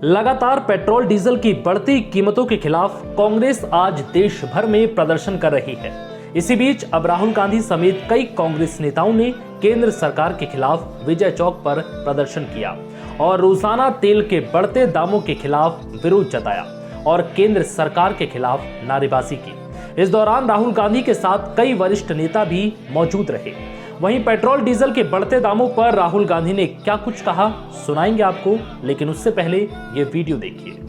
लगातार petrol diesel की बढ़ती कीमतों के खिलाफ कांग्रेस आज देश भर में प्रदर्शन कर रही है। इसी बीच अब राहुल गांधी समेत कई कांग्रेस नेताओं ने केंद्र सरकार के खिलाफ विजय चौक पर प्रदर्शन किया और रोजाना तेल के बढ़ते दामों के खिलाफ विरोध जताया और केंद्र सरकार के खिलाफ नारेबाजी की। इस दौरान राहुल गांधी के साथ कई वरिष्ठ नेता भी मौजूद रहे। वहीं पेट्रोल डीजल के बढ़ते दामों पर राहुल गांधी ने क्या कुछ कहा सुनाएंगे आपको, लेकिन उससे पहले ये वीडियो देखिए।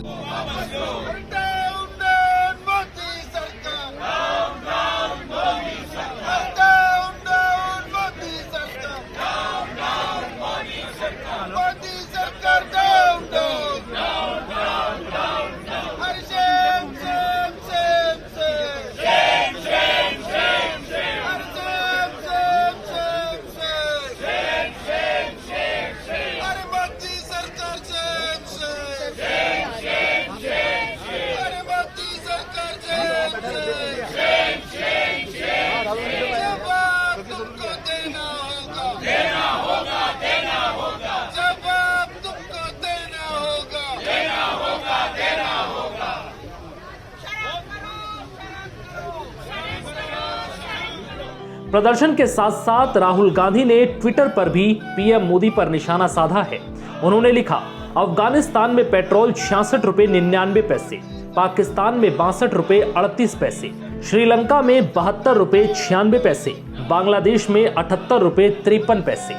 प्रदर्शन के साथ साथ राहुल गांधी ने ट्विटर पर भी पीएम मोदी पर निशाना साधा है। उन्होंने लिखा, अफगानिस्तान में पेट्रोल 66 रुपए 99 पैसे, पाकिस्तान में 62 रुपए 38 पैसे, श्रीलंका में 72 रुपए 96 पैसे, बांग्लादेश में 78 रुपए 53 पैसे,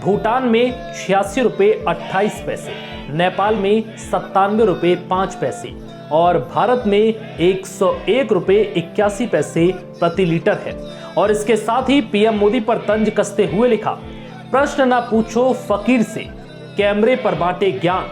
भूटान में 86 रुपए 28 पैसे, नेपाल में 97 रुपए 5 पैसे और भारत में 101 रुपए 81 पैसे प्रति लीटर है। और इसके साथ ही पीएम मोदी पर तंज कसते हुए लिखा, प्रश्न ना पूछो फकीर से, कैमरे पर बांटे ज्ञान,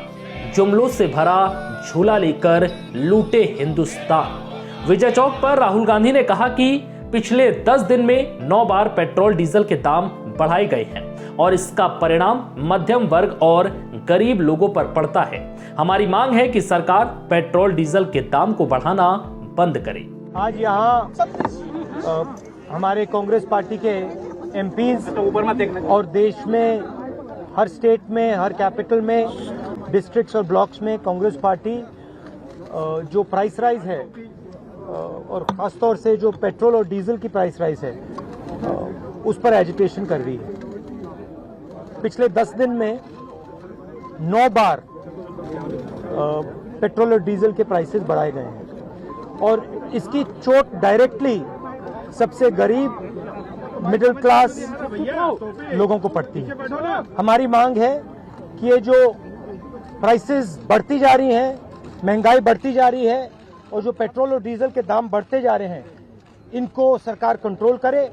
जुमलों से भरा झूला लेकर लूटे हिंदुस्तान। विजय चौक पर राहुल गांधी ने कहा कि पिछले 10 दिन में 9 बार पेट्रोल डीजल के दाम बढ़ाए गए हैं और इसका परिणाम मध्यम वर्ग और गरीब लोगों पर पड़ता है। हमारी मांग है कि सरकार पेट्रोल डीजल के दाम को बढ़ाना बंद करे। आज यहाँ हमारे कांग्रेस पार्टी के एमपीज और देश में हर स्टेट में, हर कैपिटल में, डिस्ट्रिक्ट्स और ब्लॉक्स में कांग्रेस पार्टी जो प्राइस राइज है और खासतौर से जो पेट्रोल और डीजल की प्राइस राइज है उस पर एजिटेशन कर रही है। पिछले 10 दिन में 9 बार पेट्रोल और डीजल के प्राइसेस बढ़ाए गए हैं और इसकी चोट डायरेक्टली सबसे गरीब मिडिल क्लास लोगों को पड़ती है। हमारी मांग है कि ये जो प्राइसेस बढ़ती जा रही हैं, महंगाई बढ़ती जा रही है और जो पेट्रोल और डीजल के दाम बढ़ते जा रहे हैं, इनको सरकार कंट्रोल करे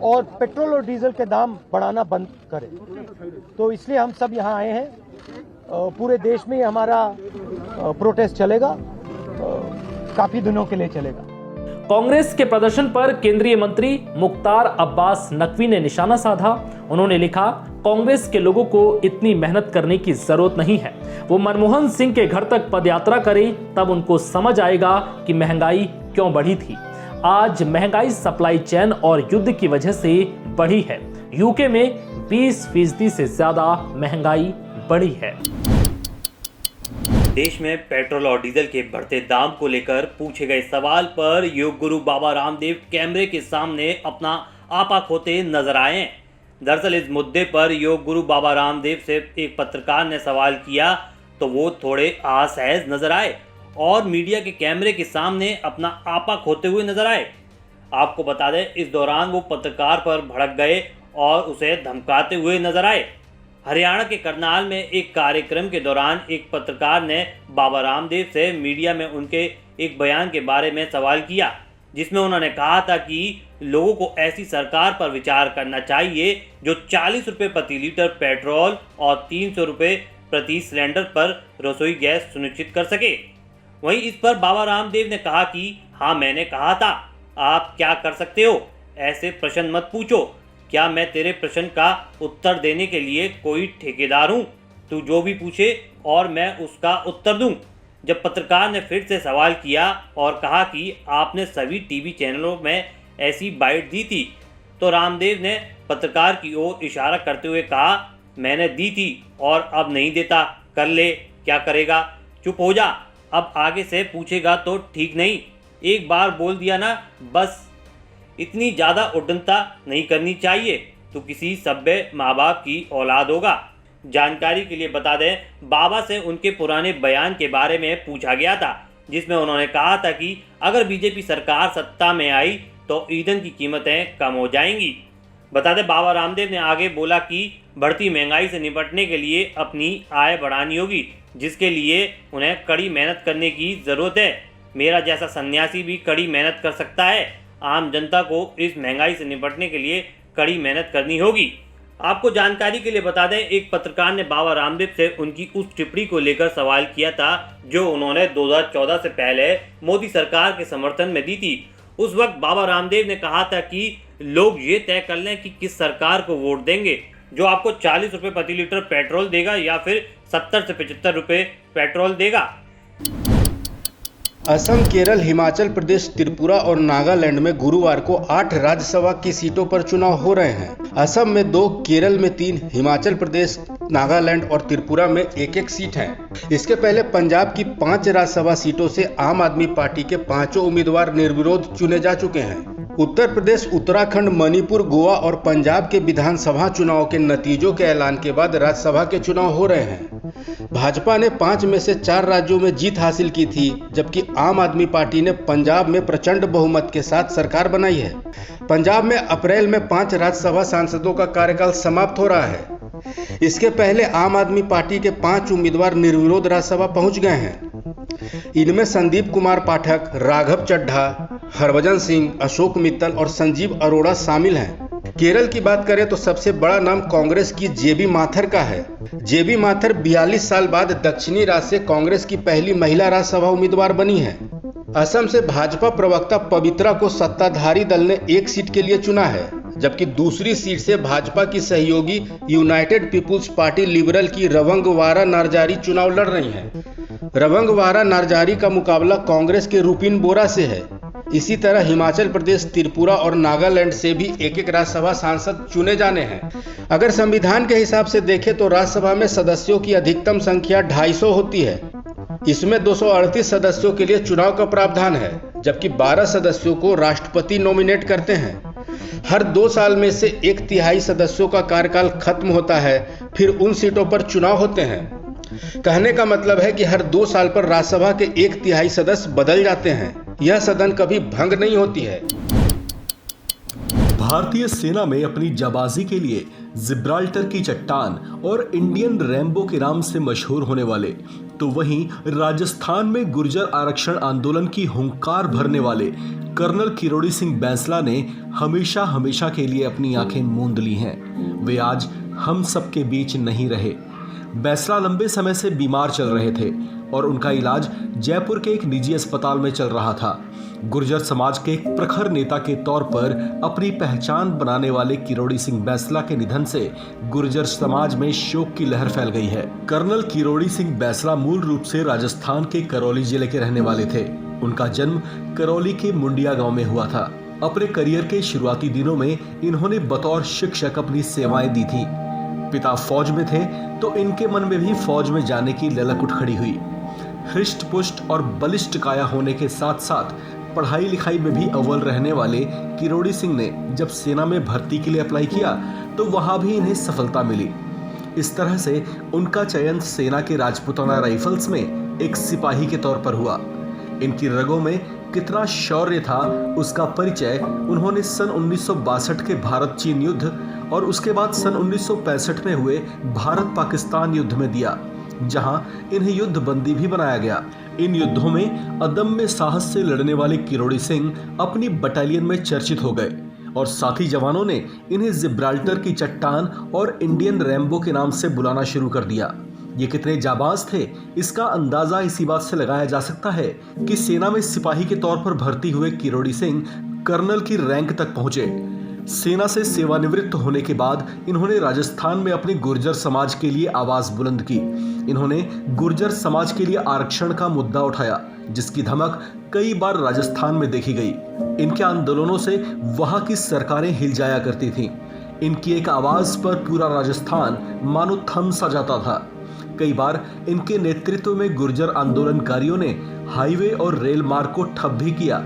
और पेट्रोल और डीजल के दाम बढ़ाना बंद करे। तो इसलिए हम सब यहाँ आए हैं। पूरे देश में हमारा प्रोटेस्ट चलेगा, काफी दिनों के लिए चलेगा। कांग्रेस के प्रदर्शन पर केंद्रीय मंत्री मुख्तार अब्बास नकवी ने निशाना साधा। उन्होंने लिखा, कांग्रेस के लोगों को इतनी मेहनत करने की जरूरत नहीं है। वो मनमोहन सिंह के घर तक पदयात्रा करें, तब उनको समझ आएगा कि महंगाई क्यों बढ़ी थी। आज महंगाई सप्लाई चेन और युद्ध की वजह से बढ़ी है। यूके में 20% से ज्यादा महंगाई बढ़ी है। देश में पेट्रोल और डीजल के बढ़ते दाम को लेकर पूछे गए सवाल पर योग गुरु बाबा रामदेव कैमरे के सामने अपना आपा खोते नजर आए। दरअसल इस मुद्दे पर योग गुरु बाबा रामदेव से एक पत्रकार ने सवाल किया तो वो थोड़े असहज नजर आए और मीडिया के कैमरे के सामने अपना आपा खोते हुए नजर आए। आपको बता दें, इस दौरान वो पत्रकार पर भड़क गए और उसे धमकाते हुए नजर आए। हरियाणा के करनाल में एक कार्यक्रम के दौरान एक पत्रकार ने बाबा रामदेव से मीडिया में उनके एक बयान के बारे में सवाल किया, जिसमें उन्होंने कहा था कि लोगों को ऐसी सरकार पर विचार करना चाहिए जो 40 रुपये प्रति लीटर पेट्रोल और 300 रुपये प्रति सिलेंडर पर रसोई गैस सुनिश्चित कर सके। वहीं इस पर बाबा रामदेव ने कहा कि हाँ, मैंने कहा था, आप क्या कर सकते हो, ऐसे प्रश्न मत पूछो। क्या मैं तेरे प्रश्न का उत्तर देने के लिए कोई ठेकेदार हूँ? तू जो भी पूछे और मैं उसका उत्तर दूँ। जब पत्रकार ने फिर से सवाल किया और कहा कि आपने सभी टीवी चैनलों में ऐसी बाइट दी थी, तो रामदेव ने पत्रकार की ओर इशारा करते हुए कहा, मैंने दी थी और अब नहीं देता, कर ले, क्या करेगा। चुप हो जा, अब आगे से पूछेगा तो ठीक नहीं। एक बार बोल दिया ना, बस। इतनी ज़्यादा उद्दंडता नहीं करनी चाहिए, तो किसी सभ्य माँ बाप की औलाद होगा। जानकारी के लिए बता दें, बाबा से उनके पुराने बयान के बारे में पूछा गया था, जिसमें उन्होंने कहा था कि अगर बीजेपी सरकार सत्ता में आई तो ईंधन की कीमतें कम हो जाएंगी। बता दें, बाबा रामदेव ने आगे बोला कि बढ़ती महंगाई से निपटने के लिए अपनी आय बढ़ानी होगी, जिसके लिए उन्हें कड़ी मेहनत करने की ज़रूरत है। मेरा जैसा सन्यासी भी कड़ी मेहनत कर सकता है। आम जनता को इस महंगाई से निपटने के लिए कड़ी मेहनत करनी होगी। आपको जानकारी के लिए बता दें, एक पत्रकार ने बाबा रामदेव से उनकी उस टिप्पणी को लेकर सवाल किया था जो उन्होंने 2014 से पहले मोदी सरकार के समर्थन में दी थी। उस वक्त बाबा रामदेव ने कहा था कि लोग ये तय कर लें कि किस सरकार को वोट देंगे, जो आपको 40 रुपये प्रति लीटर पेट्रोल देगा या फिर 70 से 75 रुपये पेट्रोल देगा। असम, केरल, हिमाचल प्रदेश, त्रिपुरा और नागालैंड में गुरुवार को 8 राज्यसभा की सीटों पर चुनाव हो रहे हैं। असम में 2, केरल में 3, हिमाचल प्रदेश, नागालैंड और त्रिपुरा में 1-1 सीट है। इसके पहले पंजाब की 5 राज्यसभा सीटों से आम आदमी पार्टी के 5 उम्मीदवार निर्विरोध चुने जा चुके हैं। उत्तर प्रदेश, उत्तराखंड, मणिपुर, गोवा और पंजाब के विधानसभा चुनाव के नतीजों के ऐलान के बाद राज्यसभा के चुनाव हो रहे हैं। भाजपा ने 5 में से 4 राज्यों में जीत हासिल की थी, जबकि आम आदमी पार्टी ने पंजाब में प्रचंड बहुमत के साथ सरकार बनाई है। पंजाब में अप्रैल में 5 राज्यसभा सांसदों का कार्यकाल समाप्त हो रहा है। इसके पहले आम आदमी पार्टी के 5 उम्मीदवार निर्विरोध राज्यसभा पहुंच गए हैं। इनमें संदीप कुमार पाठक, राघव चड्ढा, हरभजन सिंह, अशोक मित्तल और संजीव अरोड़ा शामिल हैं। केरल की बात करें तो सबसे बड़ा नाम कांग्रेस की जेबी माथर का है। जेबी माथर 42 साल बाद दक्षिणी राज्य से कांग्रेस की पहली महिला राज्यसभा उम्मीदवार बनी है। असम से भाजपा प्रवक्ता पवित्रा को सत्ताधारी दल ने 1 सीट के लिए चुना है, जबकि दूसरी सीट से भाजपा की सहयोगी यूनाइटेड पीपुल्स पार्टी लिबरल की रवंगवारा नारजारी चुनाव लड़ रही हैं। रवंगवारा नारजारी का मुकाबला कांग्रेस के रुपिन बोरा से है। इसी तरह हिमाचल प्रदेश, त्रिपुरा और नागालैंड से भी 1-1 राज्यसभा सांसद चुने जाने हैं। अगर संविधान के हिसाब से देखें तो राज्यसभा में सदस्यों की अधिकतम संख्या 250 होती है। इसमें 238 सदस्यों के लिए चुनाव का प्रावधान है, जबकि 12 सदस्यों को राष्ट्रपति नॉमिनेट करते हैं। हर 2 साल में से 1/3 सदस्यों का कार्यकाल खत्म होता है, फिर उन सीटों पर चुनाव होते हैं। कहने का मतलब है कि हर 2 साल पर राज्यसभा के 1/3 सदस्य बदल जाते हैं। यह सदन कभी भंग नहीं होती है। भारतीय सेना में अपनी जाबाजी के लिए जिब्राल्टर की चट्टान और इंडियन रैम्बो के नाम से मशहूर होने वाले, तो वहीं राजस्थान में गुर्जर आरक्षण आंदोलन की हुंकार भरने वाले कर्नल किरोड़ी सिंह बैंसला ने हमेशा के लिए अपनी आंखें मूंद ली हैं। वे आज हम सबके बीच नहीं रहे। बैंसला लंबे समय से बीमार चल रहे थे और उनका इलाज जयपुर के एक निजी अस्पताल में चल रहा था। गुर्जर समाज के एक प्रखर नेता के तौर पर अपनी पहचान बनाने वाले किरोड़ी सिंह बैंसला के निधन से गुर्जर समाज में शोक की लहर फैल गई है। कर्नल किरोड़ी सिंह बैंसला मूल रूप से राजस्थान के करौली जिले के रहने वाले थे। उनका जन्म करौली के मुंडिया गांव में हुआ था। अपने करियर के शुरुआती दिनों में इन्होंने बतौर शिक्षक अपनी सेवाएं दी थी। पिता फौज में थे तो इनके मन में भी फौज में जाने की ललक उठ खड़ी हुई। हृष्ट पुष्ट और बलिष्ठ काया होने के साथ साथ पढ़ाई लिखाई में भी अव्वल रहने वाले किरोड़ी सिंह ने जब सेना में भर्ती के लिए अप्लाई किया तो वहां भी इन्हें सफलता मिली। इस तरह से उनका चयन सेना के राजपूताना राइफल्स में एक सिपाही के तौर पर हुआ। इनकी रगों में कितना शौर्य था उसका परिचय उन्होंने सन 1962 के भारत चीन युद्ध और उसके बाद सन 1965 में हुए भारत पाकिस्तान युद्ध में दिया, जहां इन्हें युद्ध बंदी भी बनाया गया। इन युद्धों में अदम्य साहस से लड़ने वाले किरोड़ी सिंह अपनी बटालियन में चर्चित हो गए और साथी जवानों ने इन्हें जिब्राल्टर की चट्टान और इंडियन रैम्बो के नाम से बुलाना शुरू कर दिया। ये कितने जाबाज थे इसका अंदाजा इसी बात से लगाया जा सकता है कि सेना में सिपाही के तौर पर भर्ती हुए किरोड़ी सिंह कर्नल की रैंक तक पहुंचे। सेना से सेवानिवृत्त होने के बाद इन्होंने राजस्थान में अपने गुर्जर समाज के लिए आवाज बुलंद की। इन्होंने गुर्जर समाज के लिए आरक्षण का मुद्दा उठाया, जिसकी धमक कई बार राजस्थान में देखी गई। इनके आंदोलनों से वहां की सरकारें हिल जाया करती थीं। इनकी एक आवाज पर पूरा राजस्थान मानो थम सा जाता था। कई बार इनके नेतृत्व में गुर्जर आंदोलनकारियों ने हाईवे और रेल मार्ग को ठप भी किया।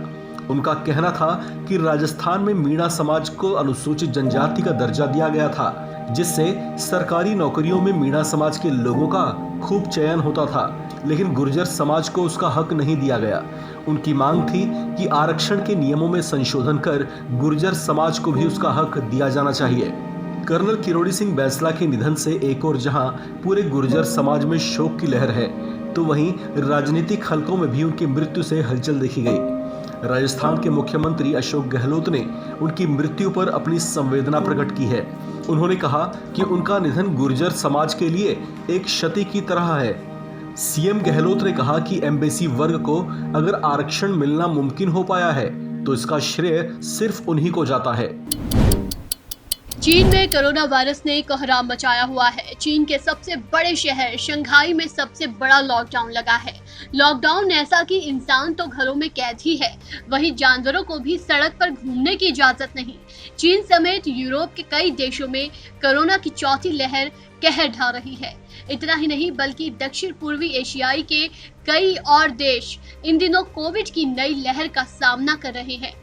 उनका कहना था कि राजस्थान में मीणा समाज को अनुसूचित जनजाति का दर्जा दिया गया था, जिससे सरकारी नौकरियों में मीणा समाज के लोगों का खूब चयन होता था, लेकिन गुर्जर समाज को उसका हक नहीं दिया गया। उनकी मांग थी कि आरक्षण के नियमों में संशोधन कर गुर्जर समाज को भी उसका हक दिया जाना चाहिए। कर्नल किरोड़ी सिंह बैंसला के निधन से एक और जहां पूरे गुर्जर समाज में शोक की लहर है, तो वहीं राजनीतिक हलकों में भी उनकी मृत्यु से हलचल देखी गई। राजस्थान के मुख्यमंत्री अशोक गहलोत ने उनकी मृत्यु पर अपनी संवेदना प्रकट की है। उन्होंने कहा कि उनका निधन गुर्जर समाज के लिए एक क्षति की तरह है। सीएम गहलोत ने कहा कि एमबीसी वर्ग को अगर आरक्षण मिलना मुमकिन हो पाया है तो इसका श्रेय सिर्फ उन्हीं को जाता है। चीन में कोरोना वायरस ने कोहराम मचाया हुआ है। चीन के सबसे बड़े शहर शंघाई में सबसे बड़ा लॉकडाउन लगा है। लॉकडाउन ऐसा कि इंसान तो घरों में कैद ही है, वहीं जानवरों को भी सड़क पर घूमने की इजाजत नहीं। चीन समेत यूरोप के कई देशों में कोरोना की चौथी लहर कहर ढा रही है। इतना ही नहीं बल्कि दक्षिण पूर्वी एशियाई के कई और देश इन दिनों कोविड की नई लहर का सामना कर रहे हैं।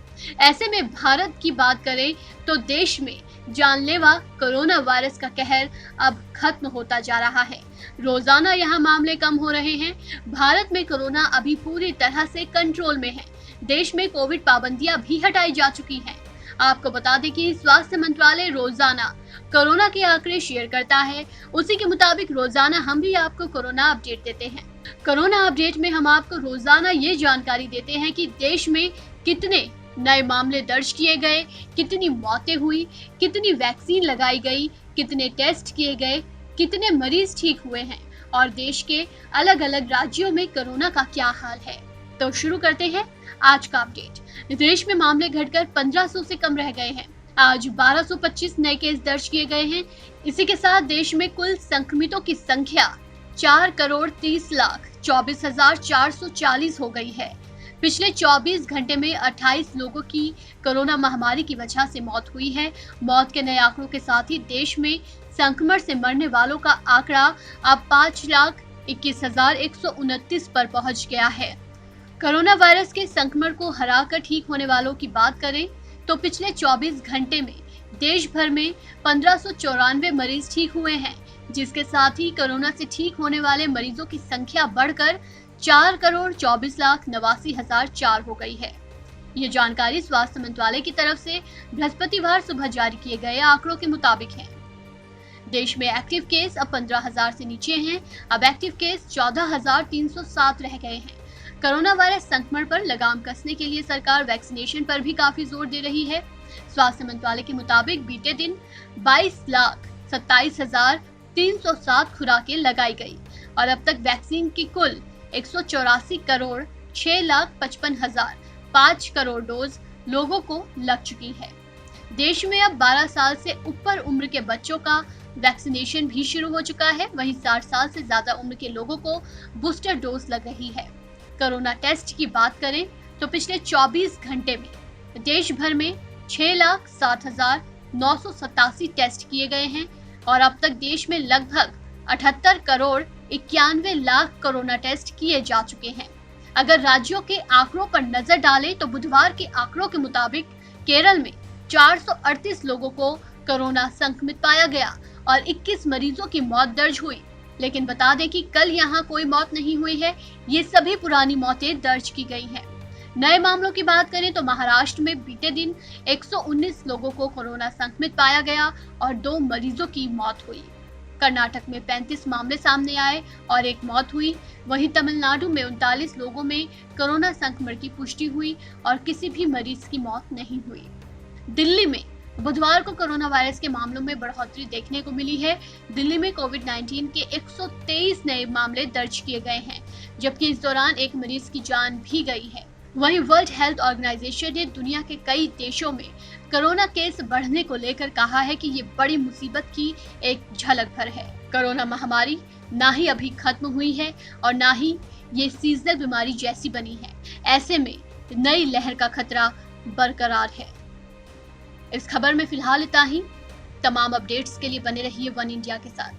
ऐसे में भारत की बात करें तो देश में जानलेवा कोरोना वायरस का कहर अब खत्म होता जा रहा है। रोजाना यहाँ मामले कम हो रहे हैं। भारत में कोरोना अभी पूरी तरह से कंट्रोल में है। देश में कोविड पाबंदियां भी हटाई जा चुकी हैं। आपको बता दें कि स्वास्थ्य मंत्रालय रोजाना कोरोना के आंकड़े शेयर करता है। उसी के मुताबिक रोजाना हम भी आपको कोरोना अपडेट देते हैं। कोरोना अपडेट में हम आपको रोजाना ये जानकारी देते हैं कि देश में कितने नए मामले दर्ज किए गए, कितनी मौतें हुई, कितनी वैक्सीन लगाई गई, कितने टेस्ट किए गए, कितने मरीज ठीक हुए हैं और देश के अलग अलग राज्यों में कोरोना का क्या हाल है। तो शुरू करते हैं आज का अपडेट। देश में मामले घटकर 1500 से कम रह गए हैं। आज 1225 नए केस दर्ज किए गए हैं। इसी के साथ देश में कुल संक्रमितों की संख्या 4,30,24,440 हो गई है। पिछले 24 घंटे में 28 लोगों की कोरोना महामारी की वजह से मौत हुई है। मौत के नए आंकड़ों के साथ ही देश में संक्रमण से मरने वालों का आंकड़ा अब 5,21,129 पर पहुंच गया है। कोरोना वायरस के संक्रमण को हराकर ठीक होने वालों की बात करें तो पिछले 24 घंटे में देश भर में 1594 मरीज ठीक हुए हैं, जिसके साथ ही कोरोना से ठीक होने वाले मरीजों की संख्या बढ़कर 4,24,89,004 हो गई है। ये जानकारी स्वास्थ्य मंत्रालय की तरफ से बृहस्पतिवार सुबह जारी किए गए आंकड़ों के मुताबिक है। देश में एक्टिव केस अब 15,000 से नीचे हैं। अब एक्टिव केस 14,307 रह गए हैं। कोरोना वायरस संक्रमण पर लगाम कसने के लिए सरकार वैक्सीनेशन पर भी काफी जोर दे रही है। स्वास्थ्य मंत्रालय के मुताबिक बीते दिन 22,27,307 खुराकें लगाई गई और अब तक वैक्सीन की कुल 184,06,55,005 करोड़ डोज लोगों को लग चुकी है। देश में अब 12 साल से ऊपर उम्र के बच्चों का वैक्सीनेशन भी शुरू हो चुका है। वहीं 60 साल से ज्यादा उम्र के लोगों को बूस्टर डोज लग रही है। कोरोना टेस्ट की बात करें तो पिछले 24 घंटे में देश भर में 6,60,987 टेस्ट किए गए हैं और अब तक देश में लगभग 78,91,00,000 कोरोना टेस्ट किए जा चुके हैं। अगर राज्यों के आंकड़ों पर नजर डालें तो बुधवार के आंकड़ों के मुताबिक केरल में 438 लोगों को कोरोना संक्रमित पाया गया और 21 मरीजों की मौत दर्ज हुई। लेकिन बता दें कि कल यहां कोई मौत नहीं हुई है। ये सभी पुरानी मौतें दर्ज की गई हैं। नए मामलों की बात करें तो महाराष्ट्र में बीते दिन 119 लोगों को कोरोना संक्रमित पाया गया और 2 मरीजों की मौत हुई। कर्नाटक में 35 मामले सामने आए और 1 मौत हुई। वहीं तमिलनाडु में 39 लोगों में कोरोना संक्रमण की पुष्टि हुई और किसी भी मरीज की मौत नहीं हुई। दिल्ली में बुधवार को कोरोना वायरस के मामलों में बढ़ोतरी देखने को मिली है। दिल्ली में कोविड-19 के 123 नए मामले दर्ज किए गए हैं, जबकि इस दौरान 1 मरीज की जान भी गई है। वहीं वर्ल्ड हेल्थ ऑर्गेनाइजेशन ने दुनिया के कई देशों में कोरोना केस बढ़ने को लेकर कहा है कि ये बड़ी मुसीबत की एक झलक भर है। कोरोना महामारी ना ही अभी खत्म हुई है और ना ही ये सीजनल बीमारी जैसी बनी है। ऐसे में नई लहर का खतरा बरकरार है। इस खबर में फिलहाल इतना ही। तमाम अपडेट्स के लिए बने रहिए वन इंडिया के साथ।